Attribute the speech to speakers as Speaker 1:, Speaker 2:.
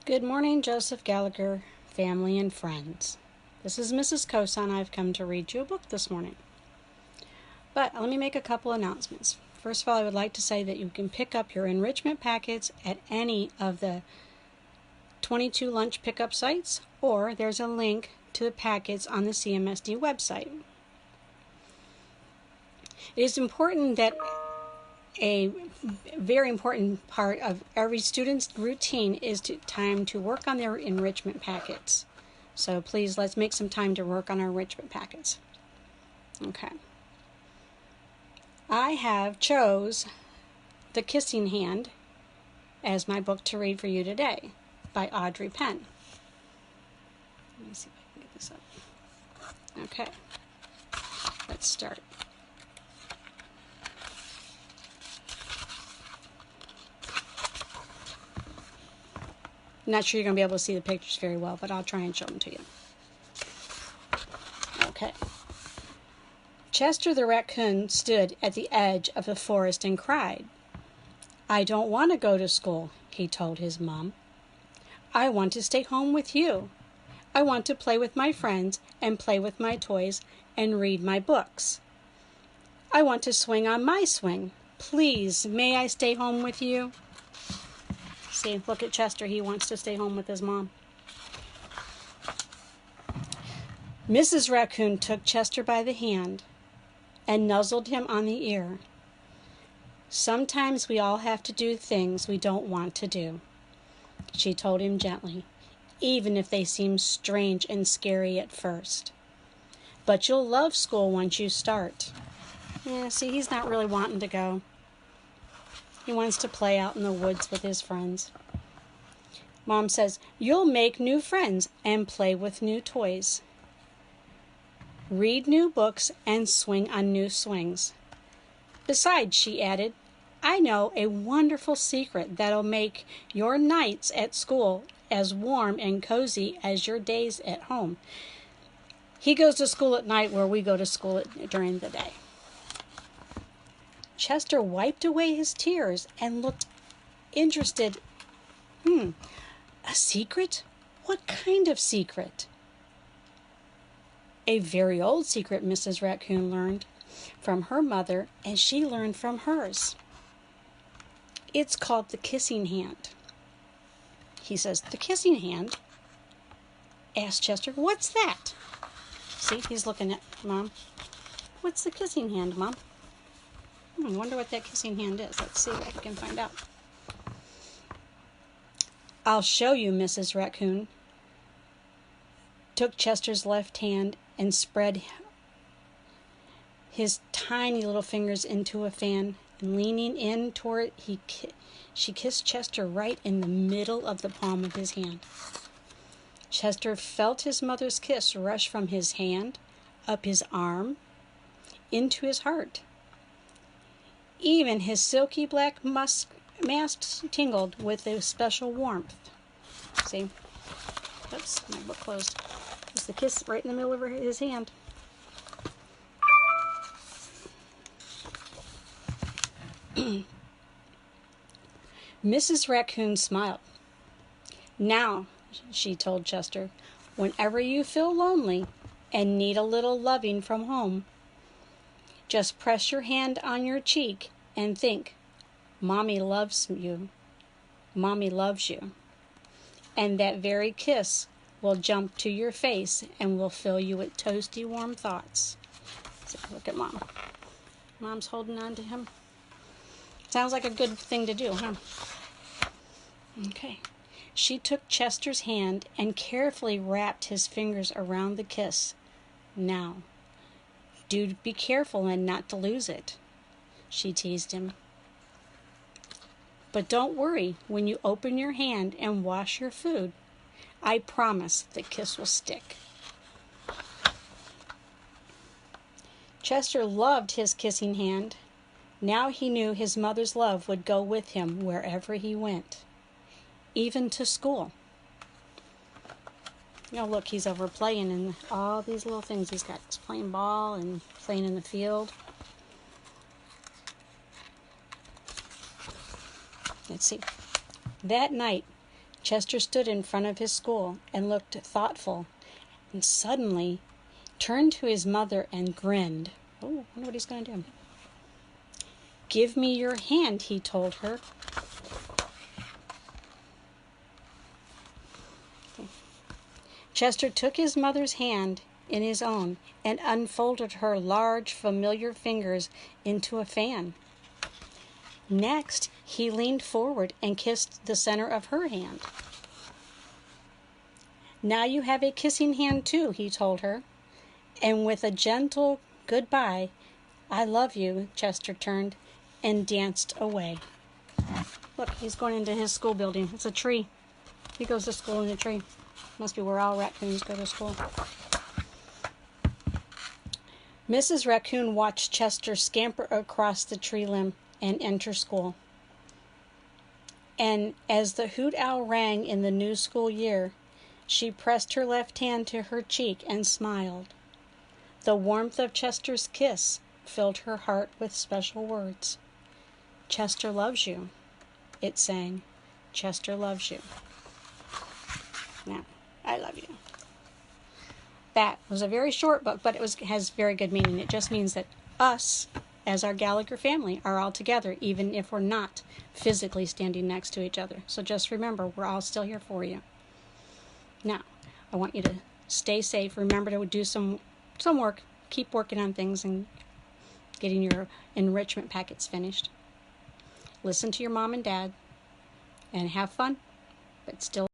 Speaker 1: Good morning, Joseph Gallagher, family and friends. This is Mrs. Koson. I've come to read you a book this morning. But let me make a couple announcements. First of all, I would like to say that you can pick up your enrichment packets at any of the 22 lunch pickup sites, or there's a link to the packets on the CMSD website. It is important that a very important part of every student's routine is time to work on their enrichment packets. So please, let's make some time to work on our enrichment packets. Okay. I have chose The Kissing Hand as my book to read for you today by Audrey Penn. Let me see if I can get this up. Okay. Let's start. I'm not sure you're going to be able to see the pictures very well, but I'll try and show them to you. Okay. Chester the raccoon stood at the edge of the forest and cried. "I don't want to go to school," he told his mom. "I want to stay home with you. I want to play with my friends and play with my toys and read my books. I want to swing on my swing. Please, may I stay home with you?" See, look at Chester. He wants to stay home with his mom. Mrs. Raccoon took Chester by the hand and nuzzled him on the ear. "Sometimes we all have to do things we don't want to do," she told him gently, "even if they seem strange and scary at first. But you'll love school once you start." Yeah, see, he's not really wanting to go. He wants to play out in the woods with his friends. Mom says, "You'll make new friends and play with new toys. Read new books and swing on new swings. Besides," she added, "I know a wonderful secret that'll make your nights at school as warm and cozy as your days at home." He goes to school at night where we go to school during the day. Chester wiped away his tears and looked interested. A secret? What kind of secret? A very old secret, Mrs. Raccoon learned from her mother, and she learned from hers. It's called the kissing hand. He says, "The kissing hand?" asked Chester. "What's that?" See, he's looking at Mom. "What's the kissing hand, Mom?" I wonder what that kissing hand is. Let's see if I can find out. "I'll show you," Mrs. Raccoon took Chester's left hand and spread his tiny little fingers into a fan, and leaning in toward it, she kissed Chester right in the middle of the palm of his hand. Chester felt his mother's kiss rush from his hand, up his arm, into his heart. Even his silky black mask tingled with a special warmth. See? Oops, my book closed. There's the kiss right in the middle of his hand. Mrs. Raccoon smiled. "Now," she told Chester, "whenever you feel lonely and need a little loving from home, just press your hand on your cheek and think, 'Mommy loves you. Mommy loves you.' And that very kiss will jump to your face and will fill you with toasty, warm thoughts." So look at Mom. Mom's holding on to him. Sounds like a good thing to do, huh? Okay. She took Chester's hand and carefully wrapped his fingers around the kiss. "Now, do be careful and not to lose it," she teased him. "But don't worry when you open your hand and wash your food. I promise the kiss will stick." Chester loved his kissing hand. Now he knew his mother's love would go with him wherever he went, even to school. Look, he's over playing in all these little things he's got. He's playing ball and playing in the field. Let's see. That night, Chester stood in front of his school and looked thoughtful, and suddenly turned to his mother and grinned. Oh, I wonder what he's going to do. "Give me your hand," he told her. Chester took his mother's hand in his own and unfolded her large, familiar fingers into a fan. Next, he leaned forward and kissed the center of her hand. "Now you have a kissing hand too," he told her. And with a gentle goodbye, "I love you," Chester turned and danced away. Look, he's going into his school building. It's a tree. He goes to school in a tree. Must be where all raccoons go to school. Mrs. Raccoon watched Chester scamper across the tree limb and enter school. And as the hoot owl rang in the new school year, she pressed her left hand to her cheek and smiled. The warmth of Chester's kiss filled her heart with special words. "Chester loves you," it sang. "Chester loves you." Now, I love you. That was a very short book, but it has very good meaning. It just means that us, as our Gallagher family, are all together, even if we're not physically standing next to each other. So just remember, we're all still here for you. Now, I want you to stay safe. Remember to do some work. Keep working on things and getting your enrichment packets finished. Listen to your mom and dad and have fun, but still